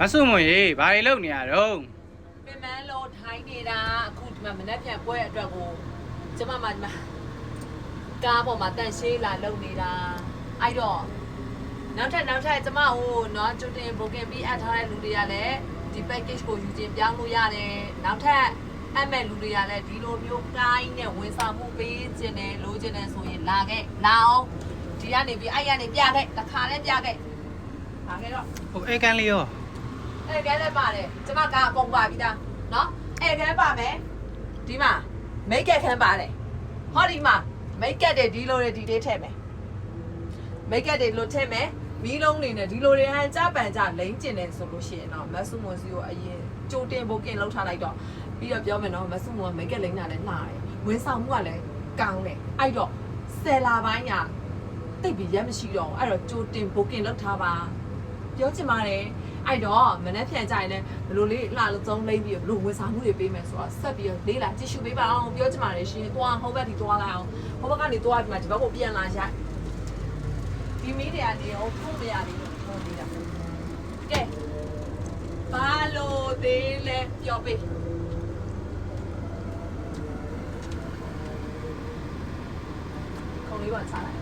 မဆုမွန်ရေဘာတွေလုပ်နေရတော့ပင်မလို့ထိုင်းနေတာအခုဒီမှာမနေ့ပြန်ပွဲအတွက်ကိုကျမဒီမှာကားပေါ်မှာတန်ရှင်းလာလုပ်နေတာအဲ့တော့နောက်ထပ်ကျမဟိုနော်ကျူတင် broken ပြီးအပ်ထားတဲ့လူတွေကလည်းဒီ package ကိုယူခြင်းပြောင်းလို့ရတယ်နောက်ထပ်အမဲ့လူတွေကလည်းဒီလိုမျိုးကိုင်းနဲ့ဝန်ဆောင်မှုပေးခြင်းနဲ့လိုချင်တယ်ဆိုရင်လာအောင်ဒီကနေပြီးအဲ့ရနေပြခဲ့တစ်ခါနဲ့ပြခဲ့ပါခဲ့တော့ဟိုအေကန်လေးရောအဲ့ကဲလည်းပါတယ်ကျမကအကုန်ပါပြီသားနော်အဲ့ကဲပါမယ်ဒီမှာမိတ်ကက်ခန်းပါတယ်ဟောဒီမှာမိတ်ကက်တွေဒီလိုတွေဒီလေးထည့်မယ်မိတ်ကက်တွေလိုထည့်မယ်မီးလုံးတွေနဲ့ဒီလိုတွေဟန်ကြပန်ကြလိမ့်ကျင်တယ်ဆိုလို့ရှိရင်တော့မဆုမွန်စီကိုအရင်ကြိုတင်ဖို့ကင်လောက်ထားလိုက်တော့ပြီးတော့ပြောမယ်နော်မဆုမွန်မိတ်ကက်လိမ့်တာလည်းလှတယ်ဝန်ဆောင်မှုကလည်းကောင်းတယ်အဲ့တော့ဆယ်လာပိုင်းကတိတ်ပြီးရက်မရှိတော့အဲ့တော့ကြိုတင်ဖို့ကင်လောက်ထားပါပြောချင်ပါတယ်အဲ့တော့မနေ့ပြန်ကြရင်လည်းဘလို့လေးလှလို့သုံးလိမ့်ပြီးဘလို့ဝန်ဆောင်မှုတွေပေးမယ်ဆိုတော့ဆက်ပြီးတော့လေးလာကြည့်ရှုပေးပါအောင်ပြောချင်ပါတယ်ရှင်သွားဟိုဘက်ဒီသွားလိုက်အောင်ဟိုဘက်ကနေသွားပြီးမှဒီဘက်ကိုပြန်လာရဒီမီးတွေကနေဟိုဖုန်းမရဘူးလို့ပြောနေတာကဲဘာလို့သေးလဲပြောပေးခုံလေးပါစားလိုက်